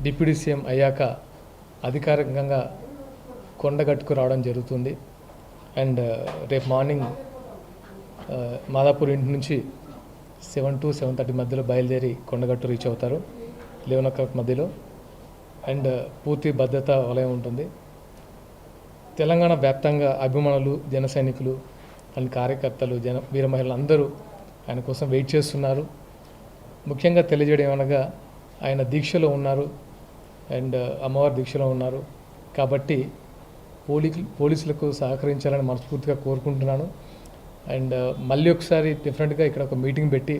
Deputy CM అయ్యాక అధికారికంగా కొండగట్టుకు రావడం జరుగుతుంది. అండ్ రేపు మార్నింగ్ మాదాపూర్ ఇంటి నుంచి 7 to 7:30 మధ్యలో బయలుదేరి కొండగట్టు రీచ్ అవుతారు. 11 o'clock మధ్యలో. అండ్ పూర్తి భద్రతా వలయం ఉంటుంది. తెలంగాణ వ్యాప్తంగా అభిమానులు, జన సైనికులు అండ్ కార్యకర్తలు, వీర మహిళలు అందరూ ఆయన కోసం వెయిట్ చేస్తున్నారు. ముఖ్యంగా తెలియజేయడం ఏమనగా ఆయన దీక్షలో ఉన్నారు అండ్ అమ్మవారి దీక్షలో ఉన్నారు కాబట్టి పోలీసులకు సహకరించాలని మనస్ఫూర్తిగా కోరుకుంటున్నాను. అండ్ మళ్ళీ ఒకసారి డిఫరెంట్గా ఇక్కడ ఒక మీటింగ్ పెట్టి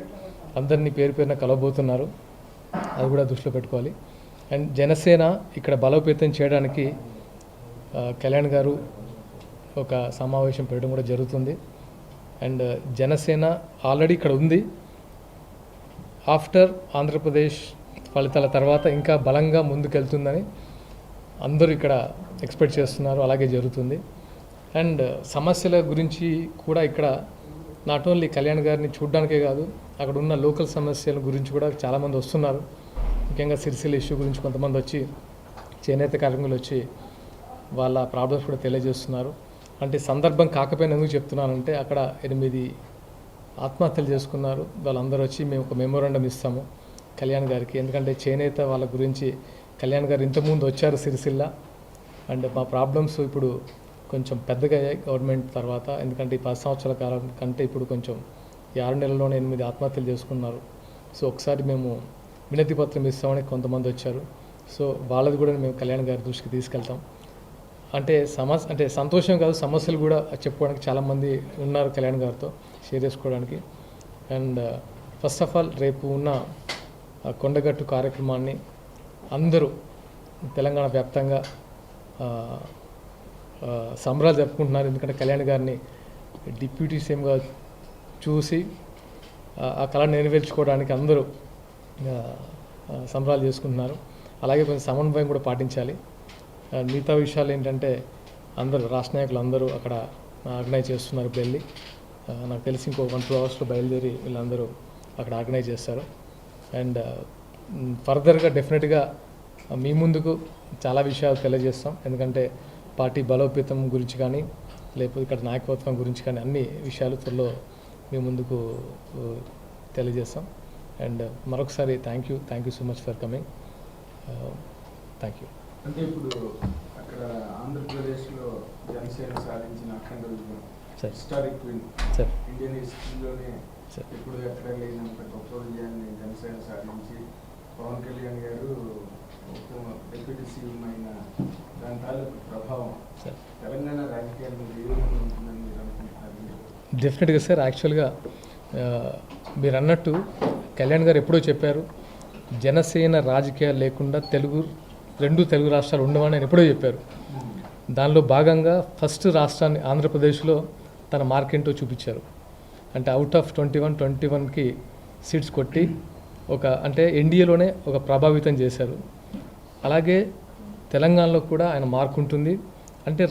అందరినీ పేరు పేరున కలవబోతున్నారు. అది కూడా దృష్టిలో పెట్టుకోవాలి. అండ్ జనసేన ఇక్కడ బలోపేతం చేయడానికి కళ్యాణ్ గారు ఒక సమావేశం పెట్టడం కూడా జరుగుతుంది. అండ్ జనసేన ఆల్రెడీ ఇక్కడ ఉంది. ఆఫ్టర్ ఆంధ్రప్రదేశ్ ఫలితాల తర్వాత ఇంకా బలంగా ముందుకెళ్తుందని అందరూ ఇక్కడ ఎక్స్పెక్ట్ చేస్తున్నారు. అలాగే జరుగుతుంది. అండ్ సమస్యల గురించి కూడా ఇక్కడ నాట్ ఓన్లీ కళ్యాణ్ గారిని చూడడానికే కాదు, అక్కడ ఉన్న లోకల్ సమస్యల గురించి కూడా చాలామంది వస్తున్నారు. ముఖ్యంగా సిరిసిల్ల ఇష్యూ గురించి కొంతమంది వచ్చి, చేనేత కార్మికులు వచ్చి వాళ్ళ ప్రాబ్లమ్స్ కూడా తెలియజేస్తున్నారు. అంటే సందర్భం కాకపోయినా ఎందుకు చెప్తున్నానంటే అక్కడ 8 ఆత్మహత్యలు చేసుకున్నారు. వాళ్ళందరూ వచ్చి మేము ఒక మెమోరాండం ఇస్తాము కళ్యాణ్ గారికి. ఎందుకంటే చేనేత వాళ్ళ గురించి కళ్యాణ్ గారు ఇంతకుముందు వచ్చారు సిరిసిల్ల. అండ్ మా ప్రాబ్లమ్స్ ఇప్పుడు కొంచెం పెద్దగా అయ్యాయి గవర్నమెంట్ తర్వాత. ఎందుకంటే ఈ 10 సంవత్సరాల కాలం కంటే ఇప్పుడు కొంచెం ఈ 6 నెలల్లోనే 8 ఆత్మహత్యలు చేసుకున్నారు. సో ఒకసారి మేము వినతి పత్రం ఇస్తామని కొంతమంది వచ్చారు. సో వాళ్ళది కూడా మేము కళ్యాణ్ గారి దృష్టికి తీసుకెళ్తాం. అంటే సంతోషం కాదు, సమస్యలు కూడా చెప్పుకోవడానికి చాలామంది ఉన్నారు కళ్యాణ్ గారితో షేర్ చేసుకోవడానికి. అండ్ ఫస్ట్ ఆఫ్ ఆల్ రేపు ఉన్న కొండగట్టు కార్యక్రమాన్ని అందరూ తెలంగాణ వ్యాప్తంగా సంబరాలు జరుపుకుంటున్నారు. ఎందుకంటే కళ్యాణ్ గారిని డిప్యూటీ సీఎంగా చూసి ఆ కళ నెరవేర్చుకోవడానికి అందరూ సంబరాలు చేసుకుంటున్నారు. అలాగే కొంచెం సమన్వయం కూడా పాటించాలి. మిగతా విషయాలు ఏంటంటే అందరూ రాష్ట్ర నాయకులు అందరూ అక్కడ ఆర్గనైజ్ చేస్తున్నారు. వెళ్ళి నాకు తెలిసి ఇంకో 1-2 అవర్స్లో బయలుదేరి వీళ్ళందరూ అక్కడ ఆర్గనైజ్ చేస్తారు. అండ్ ఫర్దర్గా డెఫినెట్గా మీ ముందుకు చాలా విషయాలు తెలియజేస్తాం. ఎందుకంటే పార్టీ బలోపేతం గురించి కానీ, లేకపోతే ఇక్కడ నాయకత్వం గురించి కానీ అన్ని విషయాలు త్వరలో మీ ముందుకు తెలియజేస్తాం. అండ్ మరొకసారి thank you so much for coming. Thank you. అంటే ఇప్పుడు అక్కడ ఆంధ్రప్రదేశ్లో జనసేన సాధించిన అఖండ విజయం, హిస్టారిక్ విన్, ఇండియన్ హిస్టరీలోనే ఇప్పుడు ఎక్కడ లేనంత గొప్ప విజయాన్ని జనసేన సాధించి పవన్ కళ్యాణ్ గారు డిప్యూటీ సీఎం అయిన దాని తాలూకు ప్రభావం తెలంగాణ రాజకీయాల్లో ఏ విధంగా ఉంటుందని మీరు అనుకుంటున్నారు? డెఫినెట్గా సార్. యాక్చువల్గా మీరు అన్నట్టు కళ్యాణ్ గారు ఎప్పుడో చెప్పారు, జనసేన రాజకీయాలు లేకుండా రెండు తెలుగు రాష్ట్రాలు ఉండవని ఆయన ఎప్పుడో చెప్పారు. దానిలో భాగంగా ఫస్ట్ రాష్ట్రాన్ని ఆంధ్రప్రదేశ్లో తన మార్కెంటో చూపించారు. అంటే అవుట్ ఆఫ్ 21కి సీట్స్ కొట్టి అంటే ఎన్డీఏలోనే ఒక ప్రభావితం చేశారు. అలాగే తెలంగాణలో కూడా ఆయన మార్కు ఉంటుంది. అంటే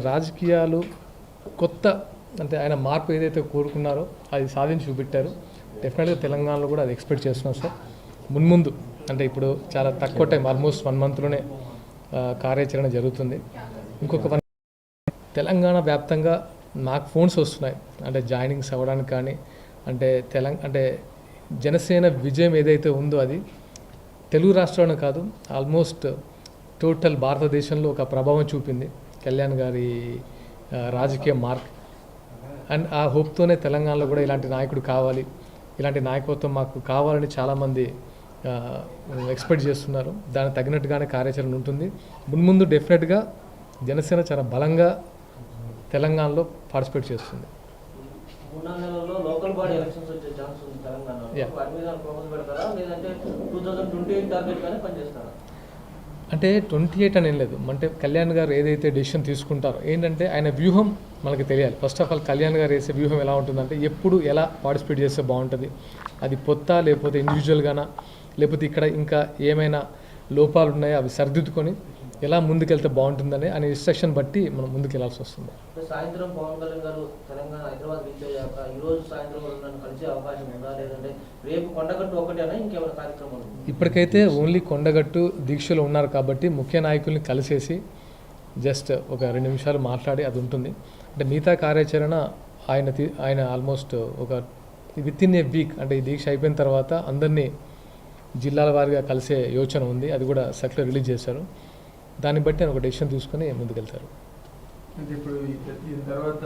రాజకీయాలు కొత్త ఆయన మార్పు ఏదైతే కోరుకున్నారో అది సాధించి చూపెట్టారు. డెఫినెట్గా తెలంగాణలో కూడా అది ఎక్స్పెక్ట్ చేస్తున్నాం సార్. మున్ముందు అంటే ఇప్పుడు చాలా తక్కువ టైం, ఆల్మోస్ట్ 1 monthలోనే కార్యాచరణ జరుగుతుంది. ఇంకొక తెలంగాణ వ్యాప్తంగా నాకు ఫోన్స్ వస్తున్నాయి, అంటే జాయినింగ్స్ అవ్వడానికి కానీ, అంటే జనసేన విజయం ఏదైతే ఉందో అది తెలుగు రాష్ట్రాలను కాదు, ఆల్మోస్ట్ టోటల్ భారతదేశంలో ఒక ప్రభావం చూపింది కళ్యాణ్ గారి రాజకీయ మార్క్. అండ్ ఆ హోప్తోనే తెలంగాణలో కూడా ఇలాంటి నాయకుడు కావాలి, ఇలాంటి నాయకత్వం మాకు కావాలని చాలామంది ఎక్స్పెక్ట్ చేస్తున్నారు. దానికి తగినట్టుగానే కార్యాచరణ ఉంటుంది. మున్ముందు డెఫినెట్గా జనసేన చాలా బలంగా తెలంగాణలో పార్టిసిపేట్ చేస్తుంది. అంటే 28 అని ఏం లేదు. అంటే కళ్యాణ్ గారు ఏదైతే డెసిషన్ తీసుకుంటారో ఏంటంటే ఆయన వ్యూహం మనకు తెలియాలి. ఫస్ట్ ఆఫ్ ఆల్ కళ్యాణ్ గారు వేసే వ్యూహం ఎలా ఉంటుందంటే ఎప్పుడు ఎలా పార్టిసిపేట్ చేస్తే బాగుంటుంది, అది పొత్తా లేకపోతే ఇండివిజువల్గానా, లేకపోతే ఇక్కడ ఇంకా ఏమైనా లోపాలు ఉన్నాయో అవి సరిదిద్దుకొని ఎలా ముందుకెళ్తే బాగుంటుందని అనే ఇన్స్ట్రక్షన్ బట్టి మనం ముందుకు వెళ్ళాల్సి వస్తుంది. సాయంత్రం పవన్ కళ్యాణ్ గారు తెలంగాణ హైదరాబాద్ రీచ్ అయ్యాక ఈ రోజు సాయంత్రం నన్ను కలిసే అవకాశం ఉందా, లేదంటే రేపు కొండగట్టు ఒకటేనా ఇంకేమైనా కార్యక్రమాలు? ఇప్పటికైతే ఓన్లీ కొండగట్టు దీక్షలో ఉన్నారు కాబట్టి ముఖ్య నాయకుల్ని కలిసేసి జస్ట్ ఒక 2 నిమిషాలు మాట్లాడి అది ఉంటుంది. అంటే మిగతా కార్యాచరణ ఆయన ఆల్మోస్ట్ ఒక విత్ ఇన్ ఏ వీక్, అంటే ఈ దీక్ష అయిపోయిన తర్వాత అందరినీ జిల్లాల వారీగా కలిసే యోచన ఉంది. అది కూడా సర్క్యులర్ రిలీజ్ చేశారు. దాన్ని బట్టి ఆయన ఒక డెసిషన్ తీసుకొని ముందుకెళ్తారు. అంటే ఇప్పుడు దీని తర్వాత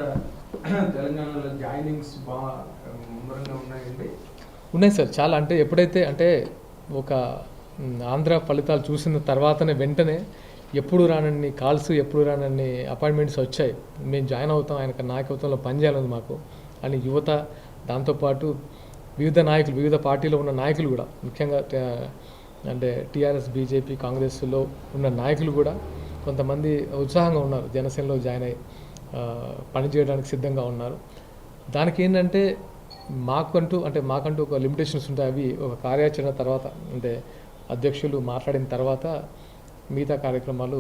తెలంగాణలో జాయినింగ్స్ బాగా ముమ్మరంగా ఉన్నాయండి. ఉన్నాయి సార్, చాలా. అంటే ఎప్పుడైతే అంటే ఒక ఆంధ్ర ఫలితాలు చూసిన తర్వాతనే వెంటనే ఎప్పుడు రానన్ని కాల్స్, ఎప్పుడు రానన్ని అపాయింట్మెంట్స్ వచ్చాయి. మేము జాయిన్ అవుతాం, ఆయన నాయకత్వంలో పనిచేయాలని మాకు అని యువత, దాంతోపాటు వివిధ నాయకులు, వివిధ పార్టీలో ఉన్న నాయకులు కూడా, ముఖ్యంగా అంటే టీఆర్ఎస్, బీజేపీ, కాంగ్రెస్లో ఉన్న నాయకులు కూడా కొంతమంది ఉత్సాహంగా ఉన్నారు. జనసేనలో జాయిన్ అయ్యి పనిచేయడానికి సిద్ధంగా ఉన్నారు. దానికి ఏంటంటే మాకంటూ ఒక లిమిటేషన్స్ ఉంటాయి. అవి ఒక కార్యాచరణ తర్వాత, అంటే అధ్యక్షులు మాట్లాడిన తర్వాత మిగతా కార్యక్రమాలు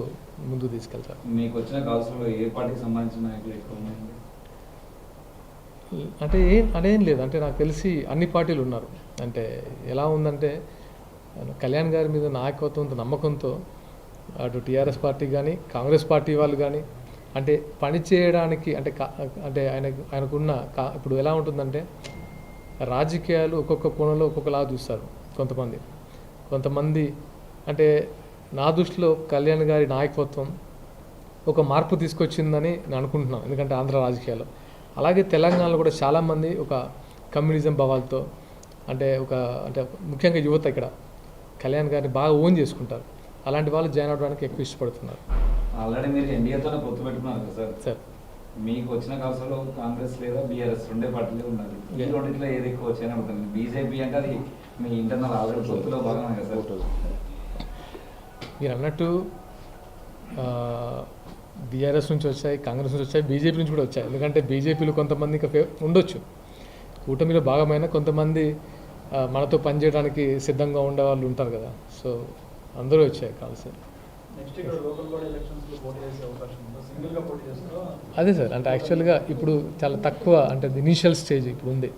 ముందుకు తీసుకెళ్తారు. మీకు వచ్చిన కాల్స్లో ఏ పార్టీకి సంబంధించిన నాయకులు ఎక్కువ ఉన్నాయండి? అంటే అదేం లేదు. అంటే నాకు తెలిసి అన్ని పార్టీలు ఉన్నారు. అంటే ఎలా ఉందంటే కళ్యాణ్ గారి మీద నాయకత్వంతో, నమ్మకంతో అటు టీఆర్ఎస్ పార్టీ కానీ, కాంగ్రెస్ పార్టీ వాళ్ళు కానీ అంటే పని చేయడానికి అంటే ఆయనకున్న ఇప్పుడు ఎలా ఉంటుందంటే రాజకీయాలు ఒక్కొక్క కోణంలో ఒక్కొక్కలా చూస్తారు కొంతమంది. అంటే నా దృష్టిలో కళ్యాణ్ గారి నాయకత్వం ఒక మార్పు తీసుకొచ్చిందని నేను అనుకుంటున్నాను. ఎందుకంటే ఆంధ్ర రాజకీయాల్లో, అలాగే తెలంగాణలో కూడా చాలామంది ఒక కమ్యూనిజం భావాలతో, అంటే ముఖ్యంగా యువత ఇక్కడ కళ్యాణ్ గారిని బాగా ఓన్ చేసుకుంటారు. అలాంటి వాళ్ళు జాయిన్ అవ్వడానికి ఎక్కువ ఇష్టపడుతున్నారు. ఆల్రెడీ మీరు ఎన్డీఏతోనే పొత్తు పెట్టుకున్నారు కదా సార్. మీకు వచ్చిన కాల్స్లో కాంగ్రెస్ లేదా బీఆర్ఎస్ 2 పార్టీలే ఉన్నారు. ఈ రెండింటిలో ఏది ఎక్కువ వచ్చాయని అడుగుతుంది. బీజేపీ అంటే అది మీ ఇంటర్నల్ ఆల్రెడీ పొత్తులో భాగమే కదా సార్. మీరు అన్నట్టు బీఆర్ఎస్ నుంచి వచ్చాయి, కాంగ్రెస్ నుంచి వచ్చాయి, బీజేపీ నుంచి కూడా వచ్చాయి. ఎందుకంటే బీజేపీలో కొంతమంది ఇంకా ఉండొచ్చు, కూటమిలో భాగమైన కొంతమంది మనతో పనిచేయడానికి సిద్ధంగా ఉండే వాళ్ళు ఉంటారు కదా. సో అందరూ వచ్చాయి కాల్స్. అదే సార్, అంటే యాక్చువల్గా ఇప్పుడు చాలా తక్కువ, అంటే ఇనీషియల్ స్టేజ్ ఇప్పుడు ఉంది.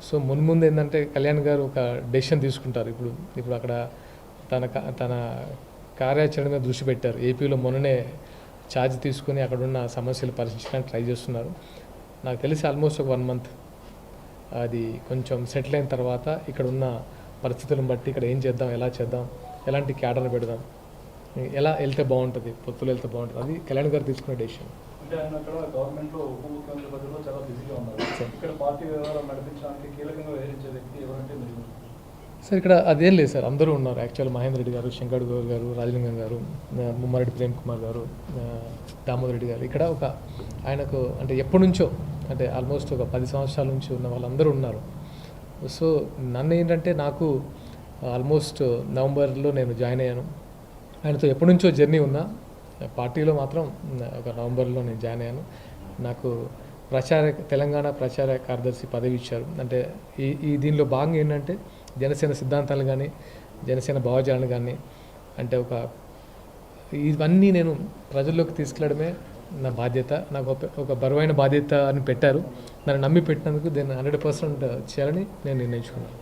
సో ముందు ఏంటంటే కళ్యాణ్ గారు ఒక డెసిషన్ తీసుకుంటారు. ఇప్పుడు అక్కడ తన కార్యాచరణ మీద దృష్టి పెట్టారు. ఏపీలో మొన్ననే ఛార్జ్ తీసుకుని అక్కడున్న సమస్యలు పరిశీలించడానికి ట్రై చేస్తున్నారు. నాకు తెలిసి ఆల్మోస్ట్ ఒక 1 మంత్ అది కొంచెం సెటిల్ అయిన తర్వాత ఇక్కడ ఉన్న పరిస్థితులను బట్టి ఇక్కడ ఏం చేద్దాం, ఎలా చేద్దాం, ఎలాంటి క్యాడర్ని పెడదాం, ఎలా వెళ్తే బాగుంటుంది, పొత్తులు వెళ్తే బాగుంటుంది, అది కళ్యాణ్ గారు తీసుకునే డెసిషన్. అంటే ఆయన అక్కడ గవర్నమెంట్లో ఉప ముఖ్యమంత్రి పదవిలో చాలా బిజీగా ఉన్నారు. ఇక్కడ పార్టీ వ్యవహారాలు నడిపించడానికి కీలకంగా వ్యవహరించే వ్యక్తి ఎవరంటే మీరు? సార్ ఇక్కడ అదేం లేదు సార్, అందరూ ఉన్నారు. యాక్చువల్ మహేందర్ రెడ్డి గారు, శంకర్ గౌర్ గారు, రాజలింగం గారు, ముమ్మారెడ్డి ప్రేమ్ కుమార్ గారు, దామోదర్ రెడ్డి గారు, ఇక్కడ ఒక ఆయనకు అంటే ఎప్పటి నుంచో, అంటే ఆల్మోస్ట్ ఒక 10 సంవత్సరాల నుంచి ఉన్న వాళ్ళందరూ ఉన్నారు. సో నన్ను ఏంటంటే నాకు ఆల్మోస్ట్ నవంబర్లో నేను జాయిన్ అయ్యాను. ఆయనతో ఎప్పటి నుంచో జర్నీ ఉన్నా, పార్టీలో మాత్రం ఒక నవంబర్లో నేను జాయిన్ అయ్యాను. నాకు తెలంగాణ ప్రచార కార్యదర్శి పదవి ఇచ్చారు. అంటే ఈ దీనిలో భాగంగా ఏంటంటే జనసేన సిద్ధాంతాలు కానీ, జనసేన భావజాలను కానీ, అంటే ఇవన్నీ నేను ప్రజల్లోకి తీసుకెళ్ళడమే నా బాధ్యత. నాకు ఒక బరువైన బాధ్యత అని పెట్టారు. నన్ను నమ్మి పెట్టినందుకు దీన్ని 100% చేయాలని నేను నిర్ణయించుకున్నాను.